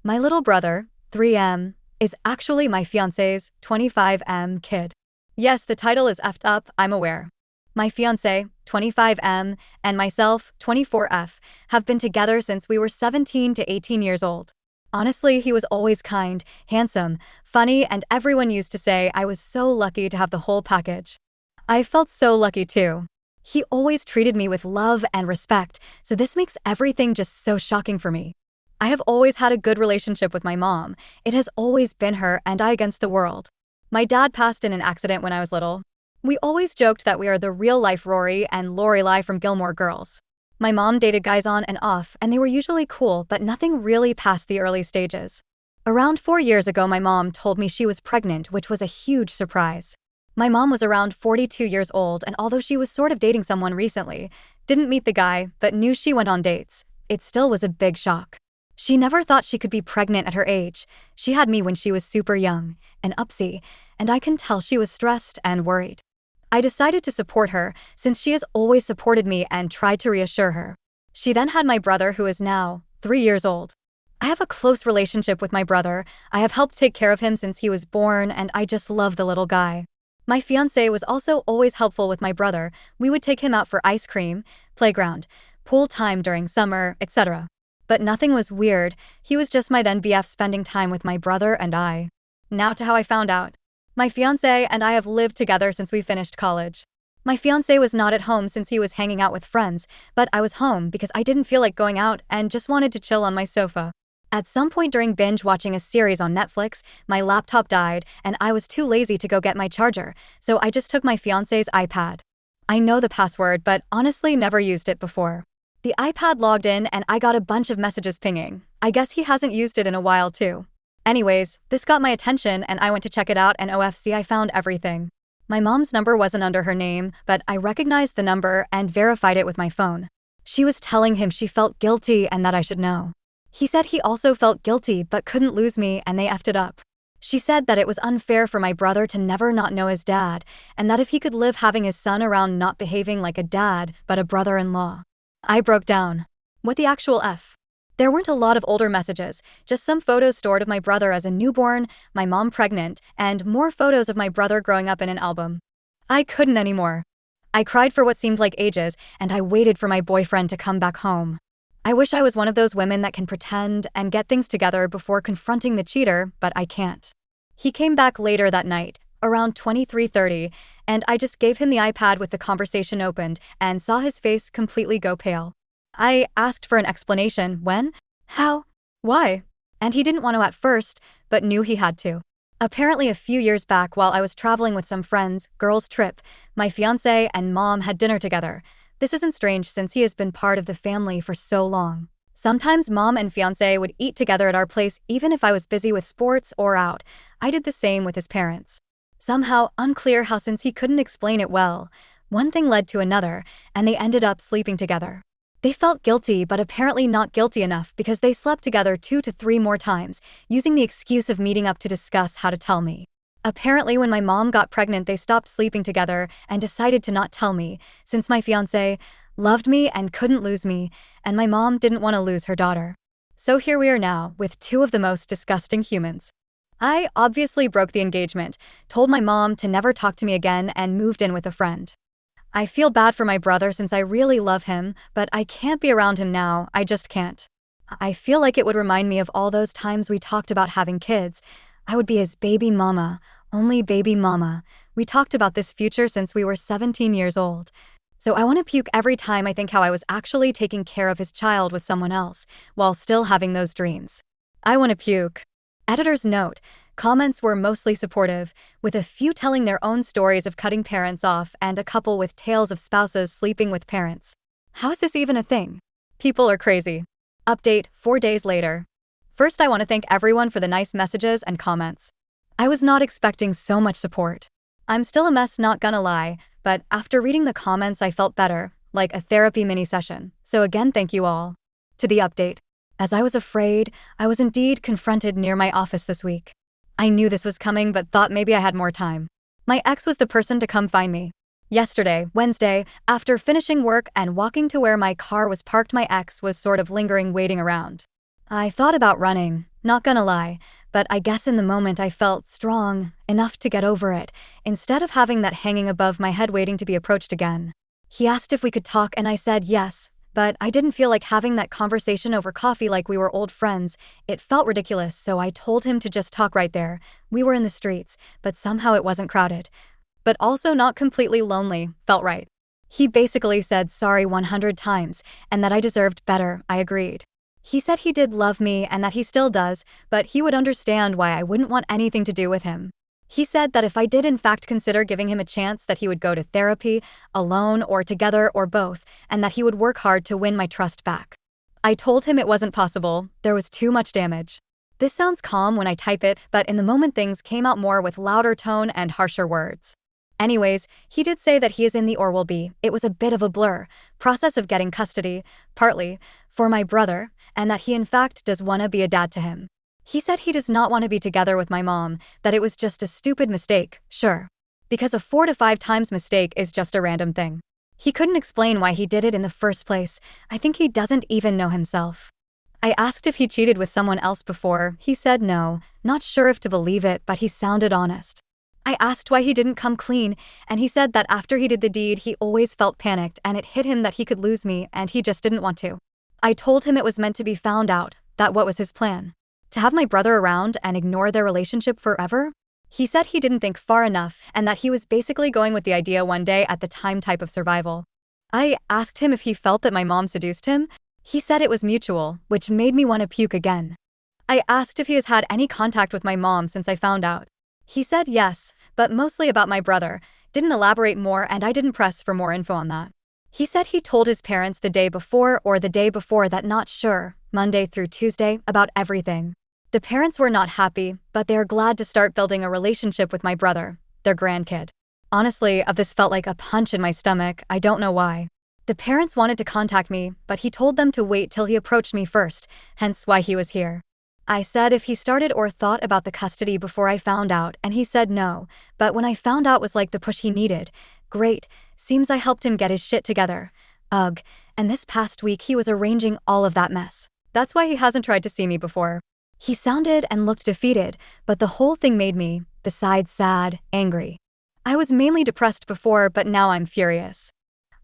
My little brother, 3M, is actually my fiancé's 25M kid. Yes, the title is effed up, I'm aware. My fiancé, 25M, and myself, 24F, have been together since we were 17 to 18 years old. Honestly, he was always kind, handsome, funny, and everyone used to say I was so lucky to have the whole package. I felt so lucky too. He always treated me with love and respect, so this makes everything just so shocking for me. I have always had a good relationship with my mom. It has always been her and I against the world. My dad passed in an accident when I was little. We always joked that we are the real-life Rory and Lorelai from Gilmore Girls. My mom dated guys on and off, and they were usually cool, but nothing really past the early stages. Around 4 years ago, my mom told me she was pregnant, which was a huge surprise. My mom was around 42 years old, and although she was sort of dating someone recently, didn't meet the guy, but knew she went on dates, it still was a big shock. She never thought she could be pregnant at her age. She had me when she was super young, an upsie, and I can tell she was stressed and worried. I decided to support her since she has always supported me and tried to reassure her. She then had my brother, who is now 3 years old. I have a close relationship with my brother. I have helped take care of him since he was born, and I just love the little guy. My fiancé was also always helpful with my brother. We would take him out for ice cream, playground, pool time during summer, etc. But nothing was weird. He was just my then BF spending time with my brother and I. Now to how I found out. My fiancé and I have lived together since we finished college. My fiancé was not at home since he was hanging out with friends, but I was home because I didn't feel like going out and just wanted to chill on my sofa. At some point during binge watching a series on Netflix, my laptop died and I was too lazy to go get my charger, so I just took my fiancé's iPad. I know the password, but honestly never used it before. The iPad logged in and I got a bunch of messages pinging. I guess he hasn't used it in a while too. Anyways, this got my attention and I went to check it out, and OFC, I found everything. My mom's number wasn't under her name, but I recognized the number and verified it with my phone. She was telling him she felt guilty and that I should know. He said he also felt guilty but couldn't lose me, and they effed it up. She said that it was unfair for my brother to never not know his dad, and that if he could live having his son around not behaving like a dad but a brother-in-law. I broke down. What the actual F? There weren't a lot of older messages, just some photos stored of my brother as a newborn, my mom pregnant, and more photos of my brother growing up in an album. I couldn't anymore. I cried for what seemed like ages, and I waited for my boyfriend to come back home. I wish I was one of those women that can pretend and get things together before confronting the cheater, but I can't. He came back later that night, around 23:30, and I just gave him the iPad with the conversation opened and saw his face completely go pale. I asked for an explanation. When? How? Why? And he didn't want to at first, but knew he had to. Apparently a few years back, while I was traveling with some friends, girls' trip, my fiancé and mom had dinner together. This isn't strange since he has been part of the family for so long. Sometimes mom and fiancé would eat together at our place even if I was busy with sports or out. I did the same with his parents. Somehow, unclear how, since he couldn't explain it well, one thing led to another, and they ended up sleeping together. They felt guilty, but apparently not guilty enough because they slept together 2 to 3 more times, using the excuse of meeting up to discuss how to tell me. Apparently when my mom got pregnant, they stopped sleeping together and decided to not tell me, since my fiancé loved me and couldn't lose me, and my mom didn't want to lose her daughter. So here we are now, with 2 of the most disgusting humans. I obviously broke the engagement, told my mom to never talk to me again, and moved in with a friend. I feel bad for my brother since I really love him, but I can't be around him now. I just can't. I feel like it would remind me of all those times we talked about having kids. I would be his baby mama, only baby mama. We talked about this future since we were 17 years old. So I want to puke every time I think how I was actually taking care of his child with someone else, while still having those dreams. I want to puke. Editor's note: comments were mostly supportive, with a few telling their own stories of cutting parents off and a couple with tales of spouses sleeping with parents. How's this even a thing? People are crazy. Update 4 days later. First, I want to thank everyone for the nice messages and comments. I was not expecting so much support. I'm still a mess, not gonna lie, but after reading the comments I felt better, like a therapy mini session. So again, thank you all. To the update. As I was afraid, I was indeed confronted near my office this week. I knew this was coming but thought maybe I had more time. My ex was the person to come find me. Yesterday, Wednesday, after finishing work and walking to where my car was parked, my ex was sort of lingering, waiting around. I thought about running, Not gonna lie, but I guess in the moment I felt strong enough to get over it, instead of having that hanging above my head waiting to be approached again. He asked if we could talk and I said yes, but I didn't feel like having that conversation over coffee like we were old friends. It felt ridiculous, so I told him to just talk right there. We were in the streets, but somehow it wasn't crowded. But also not completely lonely, felt right. He basically said sorry 100 times, and that I deserved better. I agreed. He said he did love me and that he still does, but he would understand why I wouldn't want anything to do with him. He said that if I did in fact consider giving him a chance, that he would go to therapy, alone or together or both, and that he would work hard to win my trust back. I told him it wasn't possible, there was too much damage. This sounds calm when I type it, but in the moment things came out more with louder tone and harsher words. Anyways, he did say that he is in the or will be, it was a bit of a blur, process of getting custody, partly, for my brother, and that he in fact does wanna be a dad to him. He said he does not want to be together with my mom, that it was just a stupid mistake, sure. Because a 4 to 5 times mistake is just a random thing. He couldn't explain why he did it in the first place. I think he doesn't even know himself. I asked if he cheated with someone else before. He said no, not sure if to believe it, but he sounded honest. I asked why he didn't come clean, and he said that after he did the deed he always felt panicked and it hit him that he could lose me and he just didn't want to. I told him it was meant to be found out, that what was his plan. To have my brother around and ignore their relationship forever? He said he didn't think far enough and that he was basically going with the idea one day at the time type of survival. I asked him if he felt that my mom seduced him. He said it was mutual, which made me want to puke again. I asked if he has had any contact with my mom since I found out. He said yes, but mostly about my brother, didn't elaborate more and I didn't press for more info on that. He said he told his parents the day before or the day before that not sure, Monday through Tuesday, about everything. The parents were not happy, but they are glad to start building a relationship with my brother, their grandkid. Honestly, this felt like a punch in my stomach, I don't know why. The parents wanted to contact me, but he told them to wait till he approached me first, hence why he was here. I said if he started or thought about the custody before I found out, and he said no, but when I found out was like the push he needed. Great, seems I helped him get his shit together. Ugh, and this past week he was arranging all of that mess. That's why he hasn't tried to see me before. He sounded and looked defeated, but the whole thing made me, besides sad, angry. I was mainly depressed before, but now I'm furious.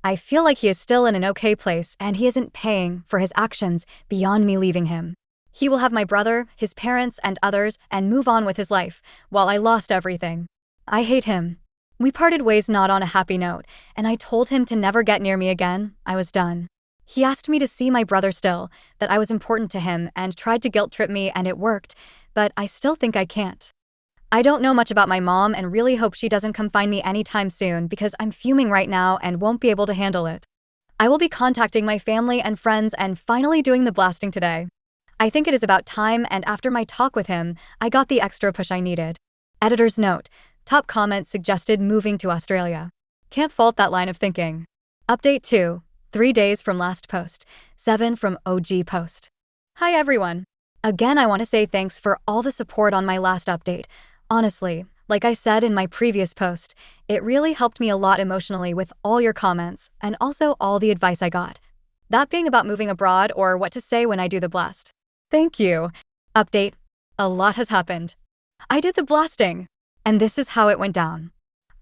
I feel like he is still in an okay place and he isn't paying for his actions beyond me leaving him. He will have my brother, his parents, and others and move on with his life, while I lost everything. I hate him. We parted ways not on a happy note, and I told him to never get near me again. I was done. He asked me to see my brother still, that I was important to him, and tried to guilt-trip me and it worked, but I still think I can't. I don't know much about my mom and really hope she doesn't come find me anytime soon because I'm fuming right now and won't be able to handle it. I will be contacting my family and friends and finally doing the blasting today. I think it is about time, and after my talk with him, I got the extra push I needed. Editor's note, top comment suggested moving to Australia. Can't fault that line of thinking. Update 2, 3 days from last post, 7 from OG post. Hi everyone. Again, I want to say thanks for all the support on my last update. Honestly, like I said in my previous post, it really helped me a lot emotionally with all your comments and also all the advice I got. That being about moving abroad or what to say when I do the blast. Thank you. Update. A lot has happened. I did the blasting, and this is how it went down.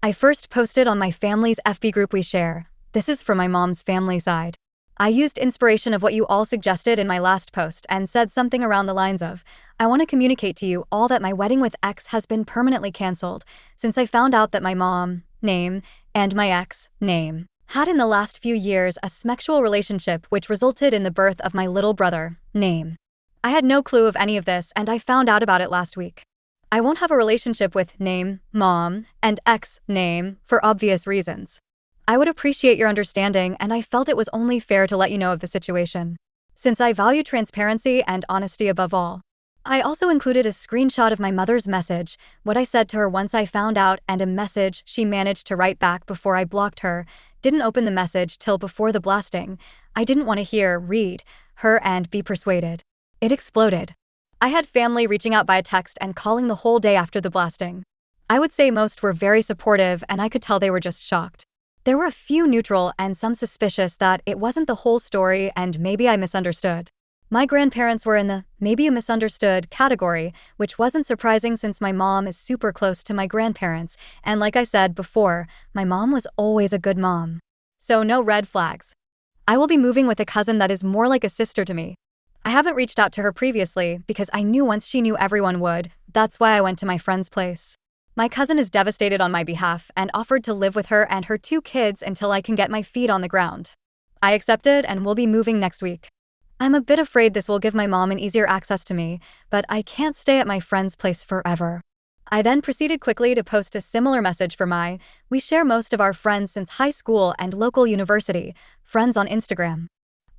I first posted on my family's FB group we share. This is from my mom's family side. I used inspiration of what you all suggested in my last post and said something around the lines of, I want to communicate to you all that my wedding with ex has been permanently cancelled since I found out that my mom, name, and my ex, name, had in the last few years a sexual relationship which resulted in the birth of my little brother, name. I had no clue of any of this and I found out about it last week. I won't have a relationship with name, mom, and ex, name, for obvious reasons. I would appreciate your understanding and I felt it was only fair to let you know of the situation, since I value transparency and honesty above all. I also included a screenshot of my mother's message, what I said to her once I found out, and a message she managed to write back before I blocked her. Didn't open the message till before the blasting. I didn't want to read her and be persuaded. It exploded. I had family reaching out via text and calling the whole day after the blasting. I would say most were very supportive and I could tell they were just shocked. There were a few neutral and some suspicious that it wasn't the whole story and maybe I misunderstood. My grandparents were in the maybe a misunderstood category, which wasn't surprising since my mom is super close to my grandparents, and like I said before, my mom was always a good mom. So no red flags. I will be moving with a cousin that is more like a sister to me. I haven't reached out to her previously because I knew once she knew everyone would. That's why I went to my friend's place. My cousin is devastated on my behalf and offered to live with her and her 2 kids until I can get my feet on the ground. I accepted and will be moving next week. I'm a bit afraid this will give my mom an easier access to me, but I can't stay at my friend's place forever. I then proceeded quickly to post a similar message for we share most of our friends since high school and local university, friends on Instagram.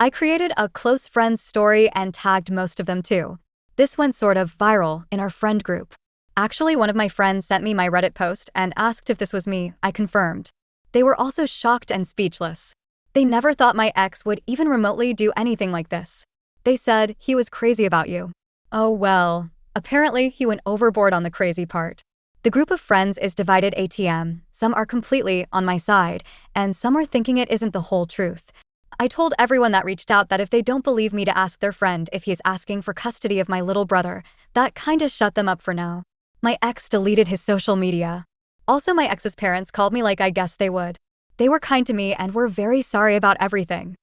I created a close friends story and tagged most of them too. This went sort of viral in our friend group. Actually, one of my friends sent me my Reddit post and asked if this was me. I confirmed. They were also shocked and speechless. They never thought my ex would even remotely do anything like this. They said he was crazy about you. Oh well, apparently he went overboard on the crazy part. The group of friends is divided ATM. Some are completely on my side, and some are thinking it isn't the whole truth. I told everyone that reached out that if they don't believe me to ask their friend if he is asking for custody of my little brother, that kinda shut them up for now. My ex deleted his social media. Also, my ex's parents called me like I guessed they would. They were kind to me and were very sorry about everything.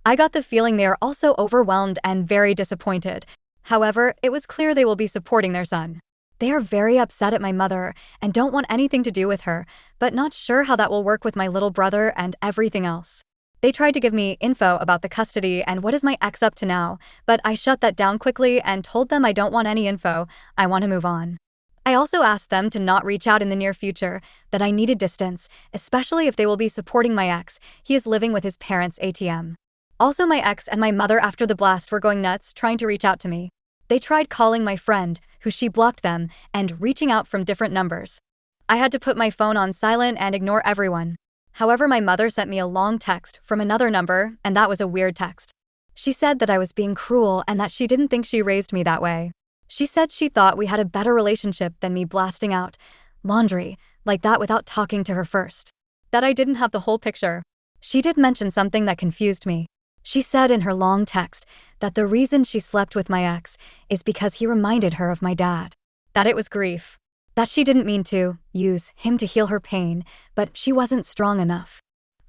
I got the feeling they are also overwhelmed and very disappointed. However, it was clear they will be supporting their son. They are very upset at my mother and don't want anything to do with her, but not sure how that will work with my little brother and everything else. They tried to give me info about the custody and what is my ex up to now, but I shut that down quickly and told them I don't want any info, I want to move on. I also asked them to not reach out in the near future, that I needed distance, especially if they will be supporting my ex. He is living with his parents' ATM. Also, my ex and my mother after the blast were going nuts trying to reach out to me. They tried calling my friend, who she blocked them, and reaching out from different numbers. I had to put my phone on silent and ignore everyone. However, my mother sent me a long text from another number, and that was a weird text. She said that I was being cruel and that she didn't think she raised me that way. She said she thought we had a better relationship than me blasting out laundry like that without talking to her first. That I didn't have the whole picture. She did mention something that confused me. She said in her long text that the reason she slept with my ex is because he reminded her of my dad. That it was grief. That she didn't mean to use him to heal her pain, but she wasn't strong enough.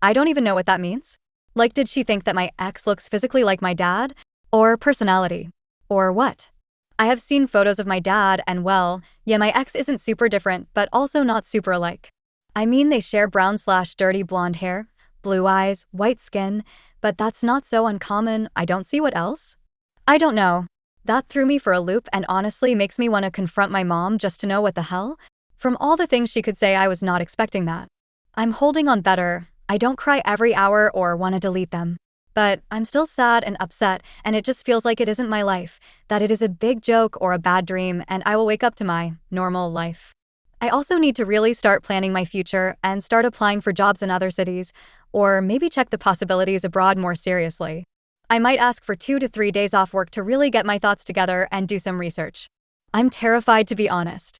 I don't even know what that means. Like, did she think that my ex looks physically like my dad? Or personality? Or what? I have seen photos of my dad and well, yeah, my ex isn't super different, but also not super alike. I mean, they share brown/dirty blonde hair, blue eyes, white skin, but that's not so uncommon. I don't see what else. I don't know. That threw me for a loop and honestly makes me want to confront my mom just to know what the hell. From all the things she could say, I was not expecting that. I'm holding on better. I don't cry every hour or want to delete them. But I'm still sad and upset, and it just feels like it isn't my life, that it is a big joke or a bad dream, and I will wake up to my normal life. I also need to really start planning my future and start applying for jobs in other cities, or maybe check the possibilities abroad more seriously. I might ask for 2 to 3 days off work to really get my thoughts together and do some research. I'm terrified, to be honest.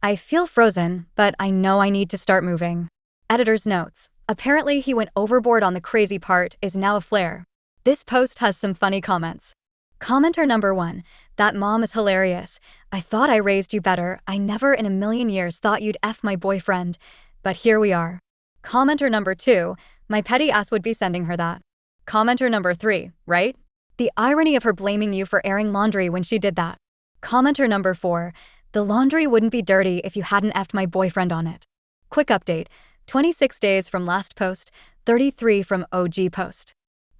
I feel frozen, but I know I need to start moving. Editor's notes. Apparently he went overboard on the crazy part is now a flare. This post has some funny comments. Commenter number 1. That mom is hilarious. I thought I raised you better. I never in a million years thought you'd F my boyfriend. But here we are. Commenter number 2. My petty ass would be sending her that. Commenter number 3, right? The irony of her blaming you for airing laundry when she did that. Commenter number 4. The laundry wouldn't be dirty if you hadn't F'd my boyfriend on it. Quick update. 26 days from last post, 33 from OG post.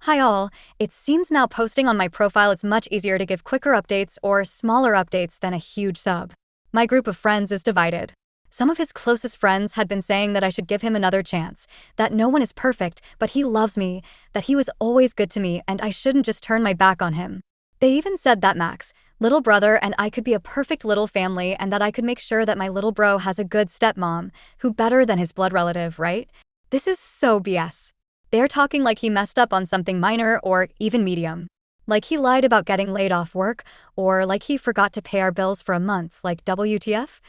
Hi all, it seems now posting on my profile it's much easier to give quicker updates or smaller updates than a huge sub. My group of friends is divided. Some of his closest friends had been saying that I should give him another chance, that no one is perfect, but he loves me, that he was always good to me and I shouldn't just turn my back on him. They even said that Max, little brother, and I could be a perfect little family and that I could make sure that my little bro has a good stepmom, who better than his blood relative, right? This is so BS. They're talking like he messed up on something minor or even medium. Like he lied about getting laid off work, or like he forgot to pay our bills for a month, like WTF?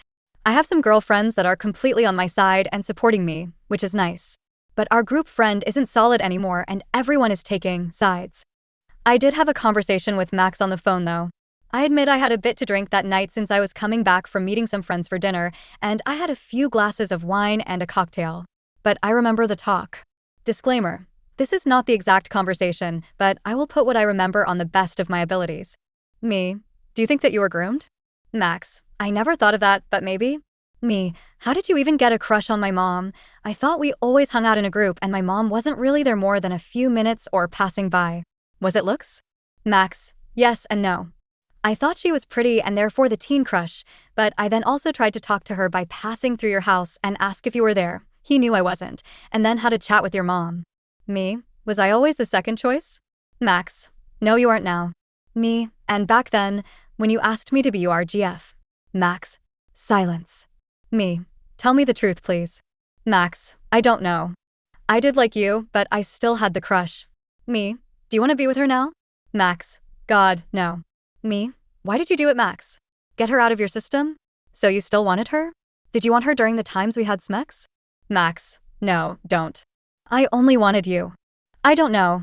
I have some girlfriends that are completely on my side and supporting me, which is nice. But our group friend isn't solid anymore and everyone is taking sides. I did have a conversation with Max on the phone though. I admit I had a bit to drink that night since I was coming back from meeting some friends for dinner, and I had a few glasses of wine and a cocktail. But I remember the talk. Disclaimer: this is not the exact conversation, but I will put what I remember on the best of my abilities. Me: do you think that you were groomed? Max: I never thought of that, but maybe. Me: how did you even get a crush on my mom? I thought we always hung out in a group and my mom wasn't really there more than a few minutes or passing by. Was it looks? Max: yes and no. I thought she was pretty and therefore the teen crush, but I then also tried to talk to her by passing through your house and ask if you were there. He knew I wasn't, and then had a chat with your mom. Me: was I always the second choice? Max: no, you aren't now. Me: and back then, when you asked me to be your GF. Max: silence. Me: tell me the truth, please. Max: I don't know. I did like you, but I still had the crush. Me: do you want to be with her now? Max: God, no. Me: why did you do it, Max? Get her out of your system? So you still wanted her? Did you want her during the times we had smex? Max: no, don't. I only wanted you. I don't know.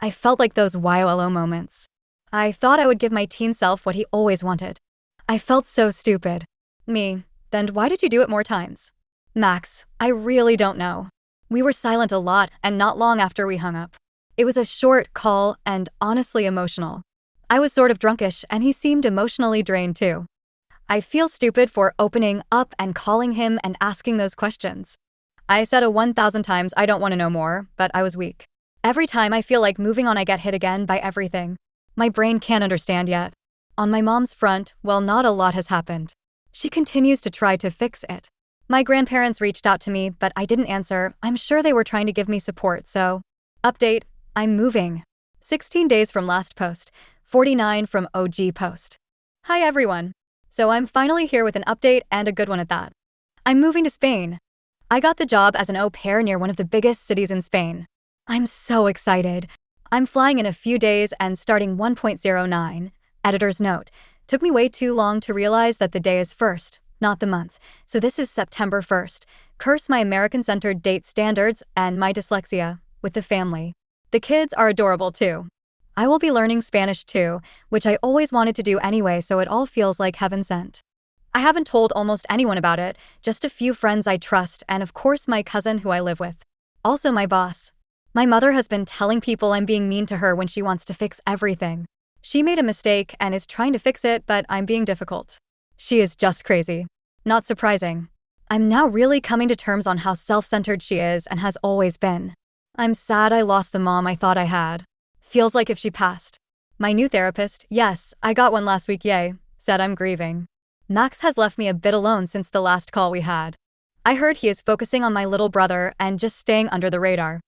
I felt like those YOLO moments. I thought I would give my teen self what he always wanted. I felt so stupid. Me: then why did you do it more times? Max: I really don't know. We were silent a lot and not long after we hung up. It was a short call and honestly emotional. I was sort of drunkish and he seemed emotionally drained too. I feel stupid for opening up and calling him and asking those questions. I said 1,000 times I don't want to know more, but I was weak. Every time I feel like moving on, I get hit again by everything. My brain can't understand yet. On my mom's front, well, not a lot has happened. She continues to try to fix it. My grandparents reached out to me, but I didn't answer. I'm sure they were trying to give me support, so. Update: I'm moving. 16 days from last post. 49 from OG post. Hi everyone. So I'm finally here with an update and a good one at that. I'm moving to Spain. I got the job as an au pair near one of the biggest cities in Spain. I'm so excited. I'm flying in a few days and starting 1.09. Editor's note: took me way too long to realize that the day is first, not the month. So this is September 1st. Curse my American-centered date standards and my dyslexia, with the family. The kids are adorable too. I will be learning Spanish too, which I always wanted to do anyway, so it all feels like heaven sent. I haven't told almost anyone about it, just a few friends I trust and of course my cousin who I live with. Also my boss. My mother has been telling people I'm being mean to her when she wants to fix everything. She made a mistake and is trying to fix it, but I'm being difficult. She is just crazy. Not surprising. I'm now really coming to terms on how self-centered she is and has always been. I'm sad I lost the mom I thought I had. Feels like if she passed. My new therapist, yes, I got one last week, yay, said I'm grieving. Max has left me a bit alone since the last call we had. I heard he is focusing on my little brother and just staying under the radar.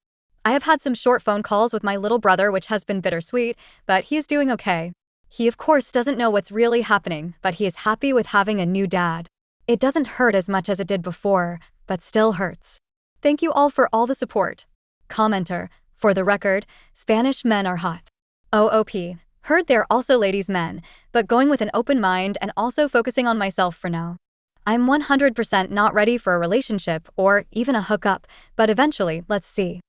I have had some short phone calls with my little brother, which has been bittersweet, but he is doing okay. He of course doesn't know what's really happening, but he is happy with having a new dad. It doesn't hurt as much as it did before, but still hurts. Thank you all for all the support. Commenter: for the record, Spanish men are hot. OOP. Heard they're also ladies men, but going with an open mind and also focusing on myself for now. I'm 100% not ready for a relationship or even a hookup, but eventually, let's see.